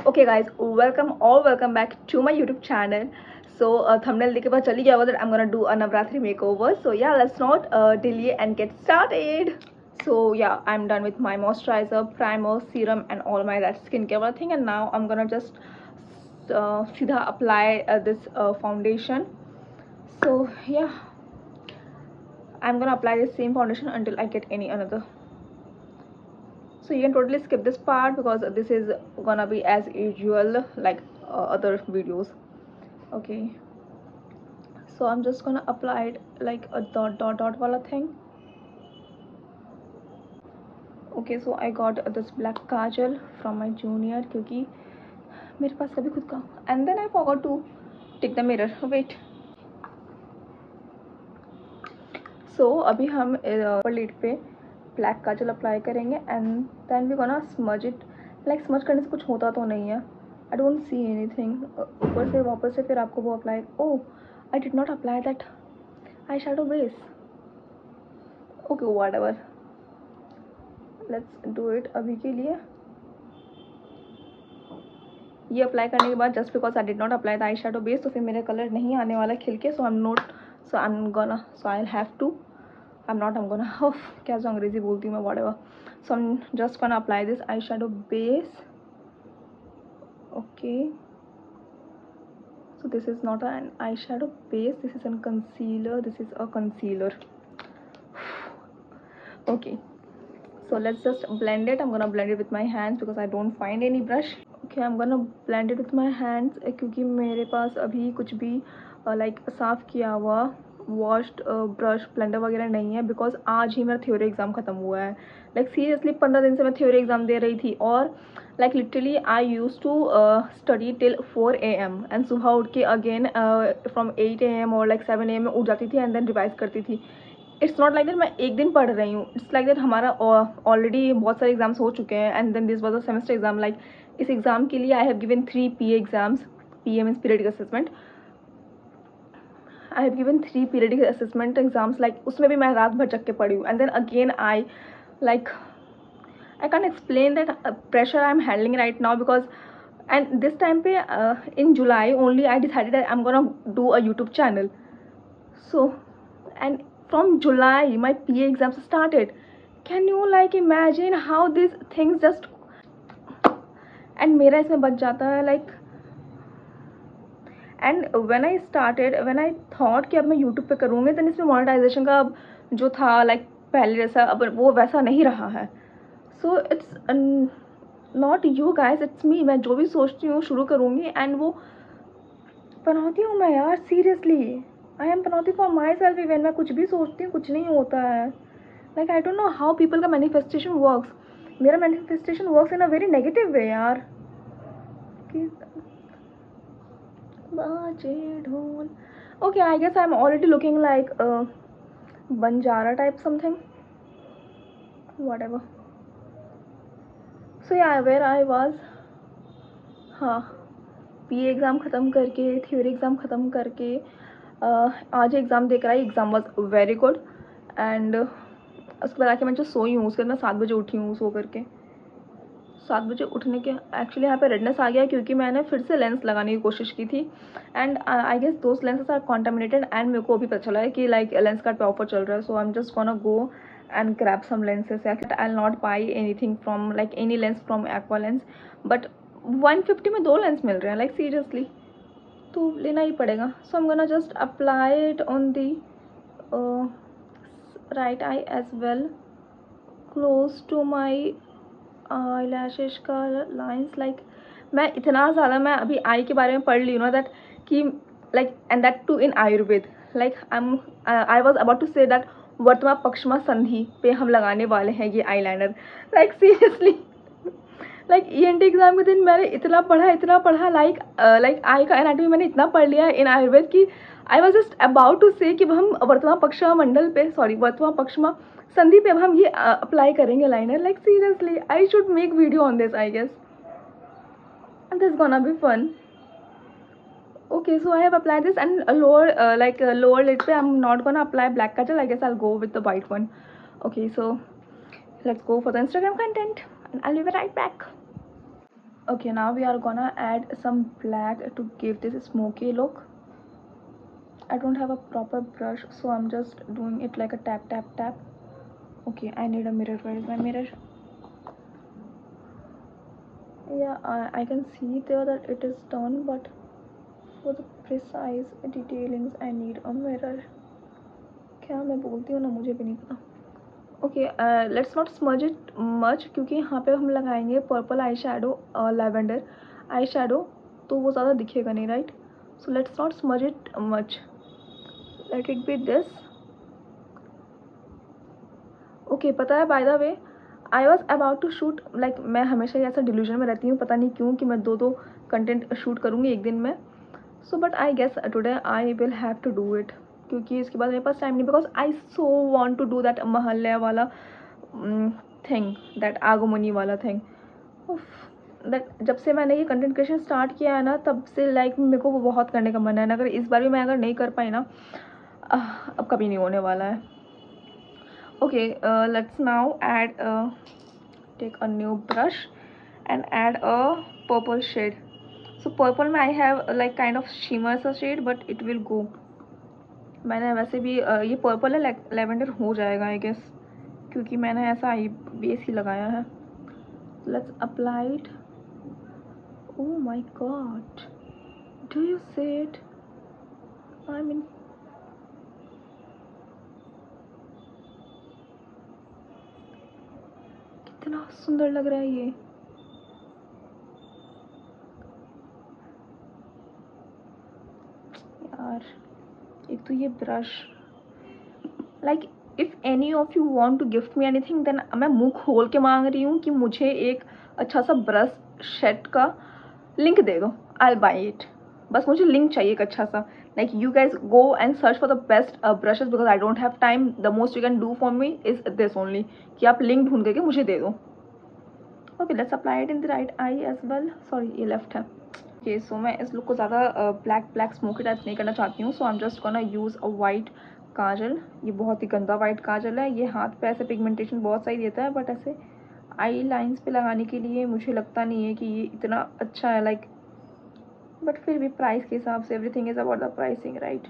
Okay guys, welcome back to my YouTube channel. So thumbnail देख के पता चल ही गया होगा that I'm gonna do a Navratri makeover. So yeah, let's not delay and get started. So yeah, I'm done with my moisturizer, primer, serum and all my that skincare wala thing, and now I'm gonna just सीधा apply this foundation. So yeah, I'm gonna apply the same foundation until I get any another. So you can totally skip this part because this is gonna be as usual like other videos. Okay, so I'm just gonna apply it like a dot wala thing. Okay, so I got this black kajal from my junior क्योंकि मेरे पास कभी खुद का, and then I forgot to take the mirror. Wait. So अभी हम upper lid पे black kajal apply करेंगे and then we gonna smudge it. Like smudge करने से कुछ होता तो नहीं है. I don't see anything. ऊपर से वापस से फिर आपको वो apply. Oh, I did not apply that eye shadow base. Okay, whatever, let's do it. अभी के लिए ये अप्लाई करने के बाद just because I did not apply the eye shadow base तो फिर मेरा कलर नहीं आने वाला खिल के. So I am gonna so I have to I'm gonna क्या जो अंग्रेजी बोलती हूँ मैं, whatever. So I'm just gonna apply this eyeshadow base. Okay, so this is not an eyeshadow base, this is a concealer. This is a concealer. Okay, so let's just blend it. I'm gonna blend it with my hands because I don't find any brush. Okay, I'm gonna blend it with my hands क्योंकि मेरे पास अभी कुछ भी like साफ़ किया हुआ washed brush blender वगैरह नहीं है बिकॉज आज ही मेरा थ्योरी एग्ज़ाम ख़त्म हुआ है. लाइक सीरियसली 15 दिन से मैं थ्योरी एग्ज़ाम दे रही थी और like literally I use to study till 4 AM and सुबह उठ के अगेन फ्रॉम 8 AM और लाइक 7 AM में उठ जाती थी एंड देन रिवाइज करती थी. इट्स नॉट लाइक दैट मैं एक दिन पढ़ रही हूँ. इट्स लाइक दैट हमारा ऑलरेडी बहुत सारे एग्जाम्स हो चुके हैं and then this was a semester exam. Like इस एग्ज़ाम के लिए I have given 3 PA exams. PA means periodic assessment. I have given 3 periodic assessment exams. Like उसमें भी मैं रात भर जग के पढ़ी हूँ and then again I like I can explain that pressure I am handling right now because and this time पे in July only I decided that I am gonna do a YouTube channel. So and from July my PA exams started. Can you like imagine how these things just and मेरा इसमें बच जाता है like. and when I thought कि अब मैं YouTube पे करूँगी then इसमें मोनेटाइजेशन का जो था like पहले जैसा अब वो वैसा नहीं रहा है. so it's not you guys, it's me. मैं जो भी सोचती हूँ शुरू करूँगी एंड वो बनाती हूँ मैं यार. सीरियसली आई एम पनौती फॉर माई सेल्फ. इवन मैं कुछ भी सोचती हूँ कुछ नहीं होता है. Like I don't know how people का मैनिफेस्टेशन वर्क्स. मेरा manifestation works in a very negative way यार. Okay, I guess I am already looking like Banjara type something, whatever. So या वेयर आई वाज. हाँ, PA एग्ज़ाम ख़त्म करके theory exam ख़त्म करके आज एग्ज़ाम देकर आई. Exam was very good and उसके बाद आके मैं जो सोई हूँ उसके बाद मैं 7 बजे उठी हूँ. सो करके 7 बजे उठने के एक्चुअली यहाँ पे रेडनेस आ गया क्योंकि मैंने फिर से लेंस लगाने की कोशिश की थी and I guess those lenses are contaminated and मेरे को अभी पता चला है कि लाइक लेंस कार्ड पे ऑफर चल रहा है. So I am just gonna go and grab some lenses. I will not buy anything from like any lens from aqua lens but 150 में 2 लेंस मिल रहे हैं लाइक सीरियसली तो लेना ही पड़ेगा. So I am gonna just apply it on the right eye as well close to my eyelashes का lines. Like मैं इतना ज़्यादा मैं अभी आई के बारे में पढ़ ली हूँ ना दैट कि like and that too in Ayurveda. Like I was about to say that वर्तमा पक्षमा संधि पे हम लगाने वाले हैं ये eyeliner. Like seriously like ENT exam के दिन मैंने इतना पढ़ा लाइक आई का एनाटॉमी मैंने इतना पढ़ लिया इन आयुर्वेद की I was just about to say कि हम वर्तमा पक्षमा मंडल पे वर्तमा पक्षमा संधि पे अब हम ये अप्लाई करेंगे liner. Like seriously I should make video on this I guess and this gonna be fun. Okay, so I have applied this and lower lid pe I'm not gonna apply black kajal. I guess I'll go with the white one. Okay, so let's go for the Instagram content and I'll be right back. Okay, now we are gonna add some black to give this smoky look. I don't have a proper brush, so I'm just doing it like a tap tap tap. Okay, I need a mirror. Where is my mirror? Yeah, I can see there that it is done, but for the precise detailings I need a mirror. क्या मैं बोलती हूँ ना, मुझे भी नहीं पता. Okay, let's not smudge it much, क्योंकि यहाँ पे हम लगाएंगे purple eye shadow, lavender eye shadow, तो वो ज़्यादा दिखेगा नहीं, right? So let's not smudge it much, let it be this. Okay, पता है, by the way I was about to shoot, like मैं हमेशा ही ऐसा डिल्यूजन में रहती हूँ, पता नहीं क्यों, कि मैं दो कंटेंट शूट करूँगी एक दिन में. So but I guess today I will have to do it, क्योंकि इसके बाद मेरे पास टाइम नहीं, because I so want to do that महल्ले वाला थिंग, दैट आगमनी वाला थिंग. दैट जब से मैंने ये कंटेंट क्रिएशन स्टार्ट किया है ना, तब से लाइक मेरे को वो बहुत करने का मन है. अगर इस बार भी मैं अगर नहीं कर पाई ना, अब कभी नहीं होने वाला है. Okay, let's now add, take a new brush and add a purple shade. So purple में I have like kind of shimmer सा shade, but it will go. मैंने वैसे भी ये पर्पल है, लेवेंडर हो जाएगा आई गेस, क्योंकि मैंने ऐसा आई बेस ही लगाया है. Let's apply it. Oh my God, do you see it? I mean, कितना सुंदर लग रहा है ये. यार, एक तो ये brush, like if any of you want to gift me anything, then मैं मुंह खोल के मांग रही हूँ कि मुझे एक अच्छा सा ब्रश सेट का लिंक दे दो. I will buy it. बस मुझे लिंक चाहिए एक अच्छा सा. Like you guys go and search for the best brushes, because I don't have time. The most you can do for me is this only, कि आप लिंक ढूंढ करके मुझे दे दो. Okay, let's apply it in the right eye as well. Sorry, ये left है. Okay, सो मैं इस लुक को ज़्यादा ब्लैक स्मोकी टाइप नहीं करना चाहती हूँ, so I am just gonna use a white kajal. ये बहुत ही गंदा वाइट काजल है. ये हाथ पे ऐसे पिगमेंटेशन बहुत सही देता है, बट ऐसे आई लाइन्स पे लगाने के लिए मुझे लगता नहीं है कि ये इतना अच्छा है, लाइक. बट फिर भी प्राइस के हिसाब से, everything is about the pricing, right?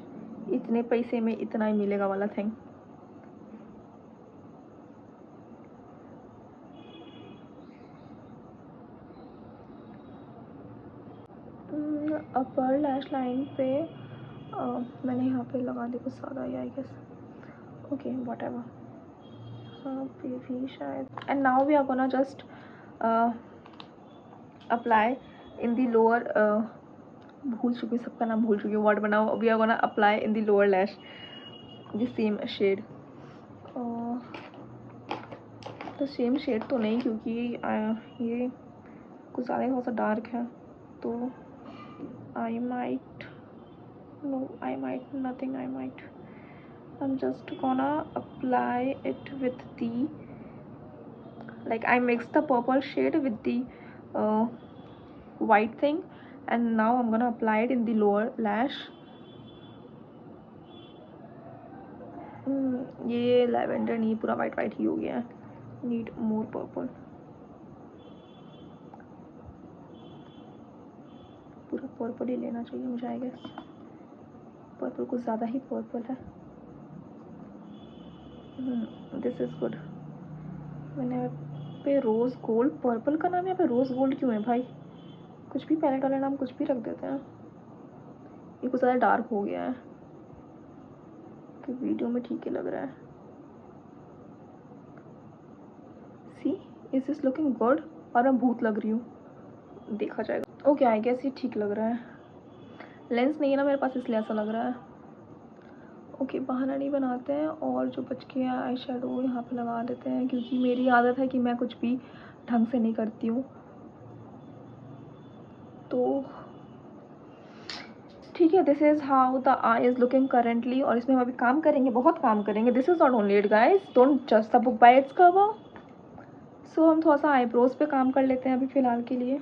इतने पैसे में इतना ही मिलेगा वाला थिंग. अपर लैश लाइन पे मैंने यहाँ पे लगा दी कुछ ज़्यादा ही, I guess. Okay, whatever. हाँ पे भी शायद. And now we are gonna just apply in the lower, भूल चुकी हूँ, सबका नाम भूल चुकी हूँ. वर्ड बनाओ. We are gonna apply in the lower lash the same shade. तो सेम शेड तो नहीं, क्योंकि ये कुछ ज़्यादा ही थोड़ा सा डार्क है, तो I might, no I might nothing, I might, I'm just gonna apply it with the, like I mixed the purple shade with the white thing, and now I'm gonna apply it in the lower lash. ये lavender नहीं, पूरा white white ही हो गया है. Need more purple. पूरा purple ही लेना चाहिए मुझे, आई गेस. पर्पल कुछ ज़्यादा ही पर्पल है. This is good. मैंने यहाँ पे रोज़ गोल्ड, पर्पल का नाम यहाँ पे रोज़ गोल्ड क्यों है भाई? कुछ भी पैलेट वाला नाम कुछ भी रख देते हैं. ये कुछ ज़्यादा डार्क हो गया है, कि वीडियो में ठीक ही लग रहा है. सी, इज दिस लुकिंग गुड? और मैं भूत लग रही हूँ, देखा जाएगा. ओके, आई गेस ये ठीक लग रहा है. लेंस नहीं है ना मेरे पास, इसलिए ऐसा लग रहा है. ओके, बहाना नहीं बनाते हैं, और जो बच के आई शेडो यहाँ पे लगा देते हैं, क्योंकि मेरी आदत है कि मैं कुछ भी ढंग से नहीं करती हूँ. तो ठीक है, this is how the eye is looking currently. और इसमें हम अभी काम करेंगे, बहुत काम करेंगे. This is not only it guys, don't just the book by its cover. So हम थोड़ा सा आईब्रोज पे काम कर लेते हैं अभी फ़िलहाल के लिए.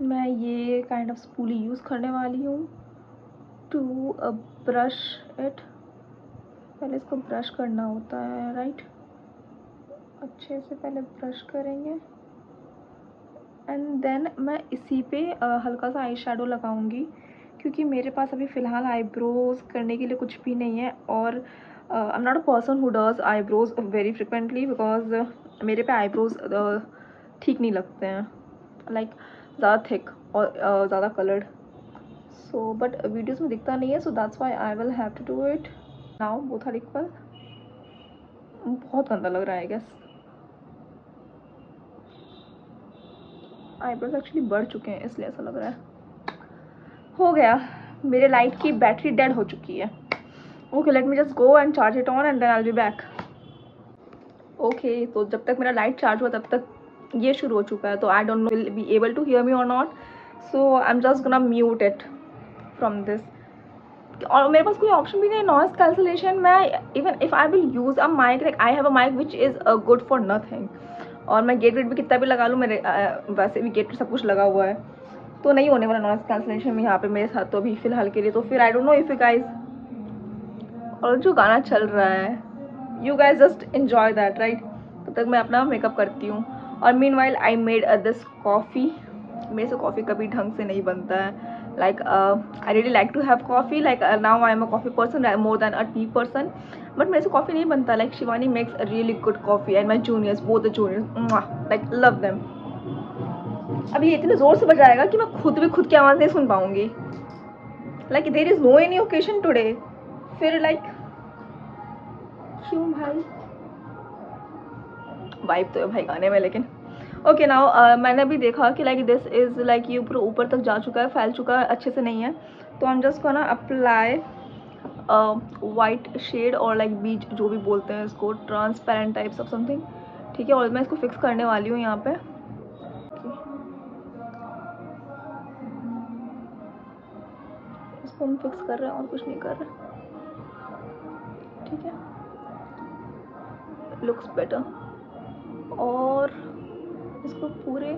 मैं ये काइंड ऑफ स्पूली यूज़ करने वाली हूँ टू ब्रश इट. पहले इसको ब्रश करना होता है, राइट? अच्छे से पहले ब्रश करेंगे. एंड देन मैं इसी पे हल्का सा आई शेडो लगाऊंगी, क्योंकि मेरे पास अभी फ़िलहाल आईब्रोज़ करने के लिए कुछ भी नहीं है। और I am not a person who does eyebrows very frequently, because मेरे पे आईब्रोज़ ठीक नहीं लगते हैं, लाइक ज़्यादा थिक और ज़्यादा कलर्ड। सो बट वीडियोज़ में दिखता नहीं है, so that's why I will have to do it now, both are equal. बहुत गंदा लग रहा है आई गेस। आईब्रोज एक्चुअली बढ़ चुके हैं इसलिए ऐसा लग रहा है। हो गया, मेरे लाइट की बैटरी डेड हो चुकी है। Okay, let me just go and charge it on and then I will be back. Okay, तो जब तक मेरा लाइट चार्ज हुआ तब तक ये शुरू हो चुका है, तो I don't know will be able to hear me और not, so I am just gonna mute it from this. और मेरे पास कोई ऑप्शन भी नहीं है नॉइस कैंसलेशन। मैं even if I will use a mic, like I have a mic which is good for nothing, और मैं गेट वेट भी कितना भी लगा लूँ, मेरे वैसे भी गेट सब कुछ लगा हुआ है, तो नहीं होने वाला नॉइस कैंसलेशन में यहाँ पे मेरे साथ तो अभी फ़िलहाल के लिए। तो फिर आई don't know if you guys, और जो गाना चल रहा है you guys just enjoy that right. तब तक मैं अपना मेकअप करती हूँ। और mean while I made this coffee. मेरे से कॉफ़ी कभी ढंग से नहीं बनता है, like I really like to have coffee, like now I am a coffee person more than a tea person, but मेरे से कॉफ़ी नहीं बनता। like Shivani makes a really good coffee and my juniors, both the juniors, like love them। अभी इतने ज़ोर से बजाएगा कि मैं खुद भी खुद की आवाज़ नहीं सुन पाऊँगी। like there is no any occasion today। फिर like क्यों भाई, वाइब तो है भाई गाने में, लेकिन ओके नाउ मैंने अभी देखा कि लाइक दिस इज़ लाइक ये पूरा ऊपर तक जा चुका है, फैल चुका है, अच्छे से नहीं है। तो I am just gonna apply white shade और लाइक बीच जो भी बोलते हैं इसको, ट्रांसपेरेंट टाइप्स ऑफ समथिंग, ठीक है। और मैं इसको फिक्स करने वाली हूँ यहाँ पे। इसको हम फिक्स कर रहे हैं और कुछ नहीं कर रहे, ठीक है, लुक्स बेटर। और इसको पूरे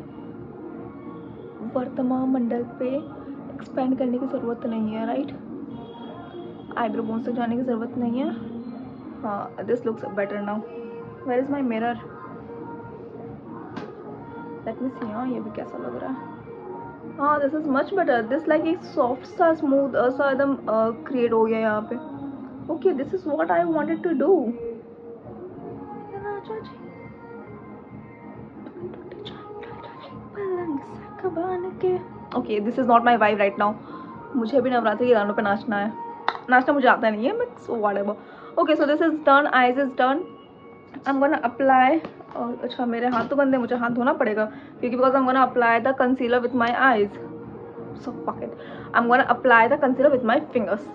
वर्तमान मंडल पे एक्सपेंड करने की ज़रूरत नहीं है, राइट। आईब्रो बोन्स तक जाने की ज़रूरत नहीं है। हाँ, this looks better now. Where is my mirror, let me see. हाँ, ये भी कैसा लग रहा है। हाँ, this is much better. This like एक सॉफ्ट सा स्मूथ सा एकदम क्रिएट हो गया यहाँ पे। Okay, this is what I wanted to do. Okay, this is not my vibe right now. मुझे भी नवरात्रि के गानों पे नाचना है। नाचना मुझे आता नहीं है, but so whatever. Okay, so this is done, eyes is done. I am gonna apply, अच्छा मेरे हाथ तो गंदे, मुझे हाथ धोना पड़ेगा क्योंकि because I am gonna apply the concealer with my eyes, so fuck it. I am gonna apply the concealer with my fingers.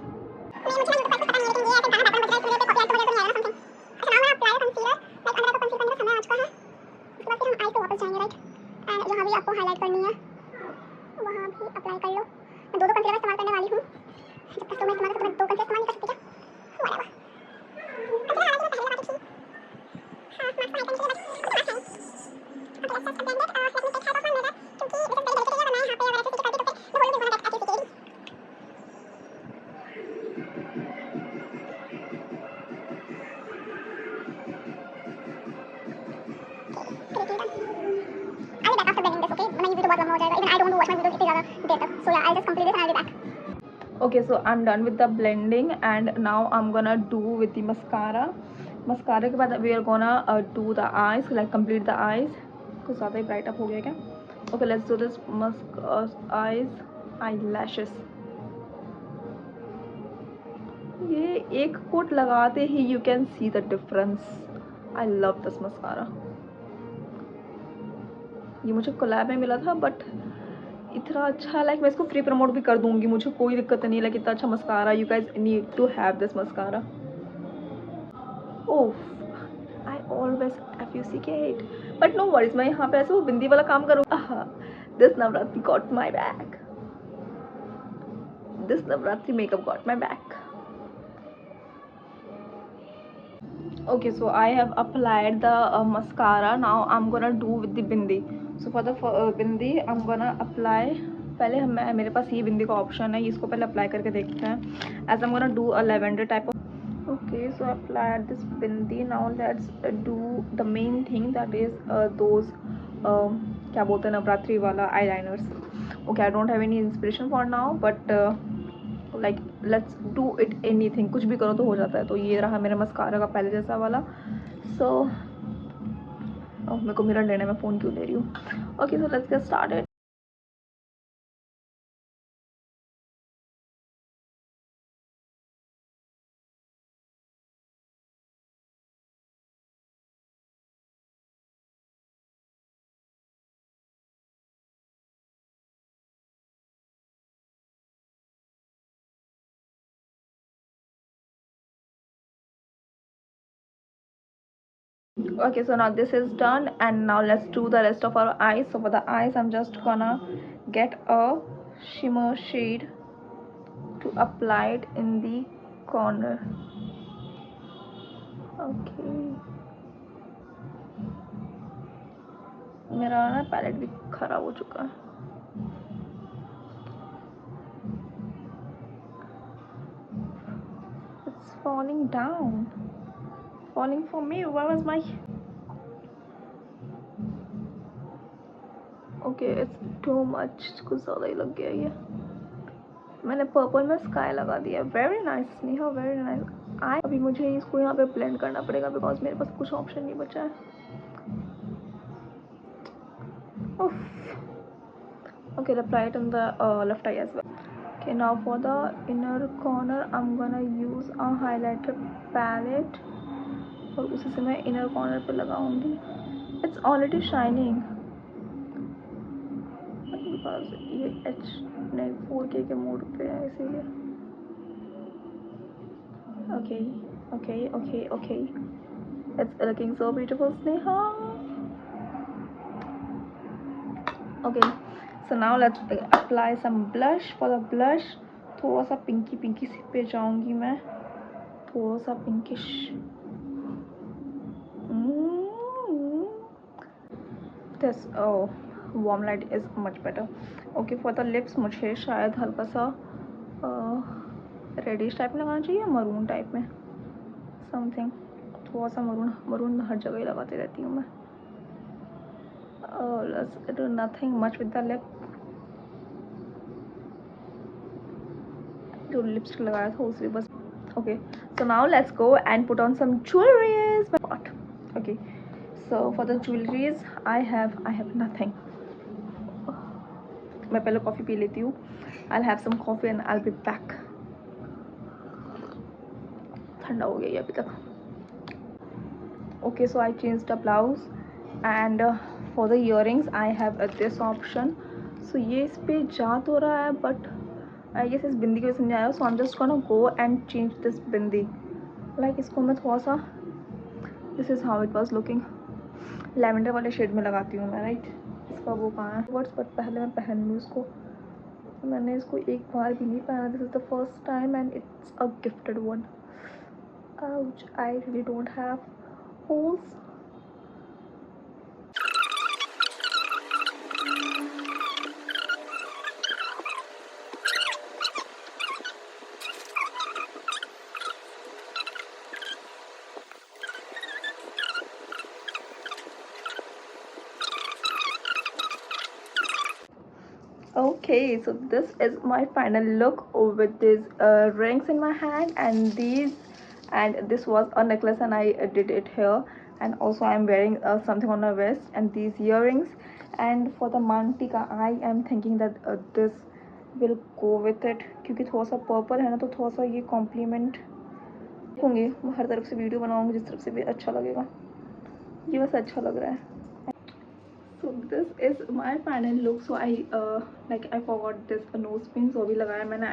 जहाँ भी आपको हाईलाइट करनी है वहाँ भी अप्लाई कर लो। मैं दो कंसीलर इस्तेमाल करने वाली हूँ, जब तक तो मैं इस्तेमाल कर दो कंसीलर इस्तेमाल नहीं कर सकती क्या? Okay, so I'm done with the blending and now I'm gonna do with the mascara. Mascara के बाद we are gonna do the eyes, like complete the eyes. कुछ ज़्यादा ही bright up हो गया क्या? Okay, let's do this eyes, eyelashes. ये एक coat लगाते ही you can see the difference. I love this mascara. ये मुझे कोलैब में मिला था, बट इतना अच्छा, लाइक मैं इसको फ्री प्रमोट भी कर दूंगी, मुझे कोई दिक्कत नहीं। लाइक इतना अच्छा mascara, you guys need to have this mascara. Oh, I always obfuscate, but no worries, मैं यहाँ पे ऐसे वो बिंदी वाला काम करूँगा। This Navratri got my back, this Navratri makeup got my back. Okay, so I have applied the mascara. Now I'm gonna do with the bindi. So for the bindi I'm gonna apply, पहले हम मेरे पास ये बिंदी का ऑप्शन है, इसको पहले apply करके देखते हैं। As I'm gonna do a lavender type of। Okay, so I applied this bindi. Now let's do the main thing, that is those क्या बोलते हैं नवरात्रि वाला eyeliners. Okay, I don't have any inspiration for now, but like let's do it anything. कुछ भी करो तो हो जाता है. तो ये रहा मेरा मस्कारा का पहले जैसा वाला. सो मेरे को मिरर लेने में फ़ोन क्यों ले रही हूँ. Okay, so let's get started. Okay, so now this is done, and now let's do the rest of our eyes. So for the eyes, I'm just gonna get a shimmer shade to apply it in the corner. Okay, मेरा ना palette भी खराब हो चुका है. It's falling down. Falling for me. Where was my? Okay, it's too much. कुछ ज़्यादा ही लग गया ये. मैंने पर्पल में स्काई लगा दिया. Very nice Sneha, very nice. अभी मुझे इसको यहाँ पे ब्लेंड करना पड़ेगा बिकॉज मेरे पास कुछ ऑप्शन नहीं बचा है. Okay, apply it on the left eye as well. Okay, now for the inner corner I'm gonna use a highlighter palette और उसी से मैं inner corner पे लगाऊंगी. It's already shining because ये H नहीं 4K के मोड पे है इसीलिए. Okay, okay, okay, okay. It's looking so beautiful, Sneha. Okay, so now let's apply some blush. For the blush थोड़ा सा पिंकी पिंकी सी पे जाऊंगी मैं. थोड़ा सा pinkish. This warm light is much better. Okay, for the lips मुझे शायद हल्का सा रेडिश टाइप में लगाना चाहिए, मरून टाइप में समथिंग. थोड़ा सा मरून हर जगह ही लगाती रहती हूँ मैं. Let's do nothing much with the lip. जो लिपस्टिक लगाया था उसे बस. Okay, so now let's go and put on some jewelries. Okay, so for the jewelries I have nothing. मैं पहले कॉफ़ी पी लेती हूँ. I'll have some coffee and I'll be back. ठंडा हो गया ये अभी तक. Okay, so I changed the blouse and for the earrings I have this option. So ये इस पे जा तो रहा है but I guess इस बिंदी की वजह से नहीं आया. So I'm just gonna go and change this bindi. Like इसको मैं थोड़ा सा this is how it was looking. Lavender वाले शेड में लगाती हूँ मैं, राइट. इसका वो कहाँ है वर्ड्स, बट पहले मैं पहन लूँ इसको. मैंने इसको एक बार भी नहीं पहना. This is the first time and it's a gifted one. Ouch, I really don't have holes. Okay, so this is my final look with these rings in my hand and these, and this was a necklace and I did it here, and also I'm wearing something on my wrist and these earrings. And for the mantika I am thinking that this will go with it क्योंकि थोड़ा सा purple है ना, तो थोड़ा सा ये complement होंगे. हर तरफ से वीडियो बनाऊंगी जिस तरफ से भी अच्छा लगेगा. ये बस अच्छा लग रहा है. So this is my final look. So I I forgot this nose pin, so अभी लगाया मैंने.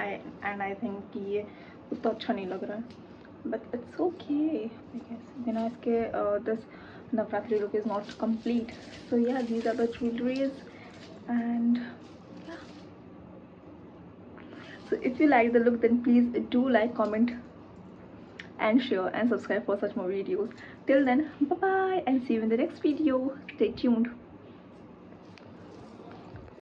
And I think कि ये उतना अच्छा नहीं लग रहा है, but it's okay. I guess बिना इसके this Navratri look is not complete. So yeah, these are the jewelries and yeah. So if you like the look, then please do like, comment and share and subscribe for such more videos. Till then, bye bye and see you in the next video. Stay tuned.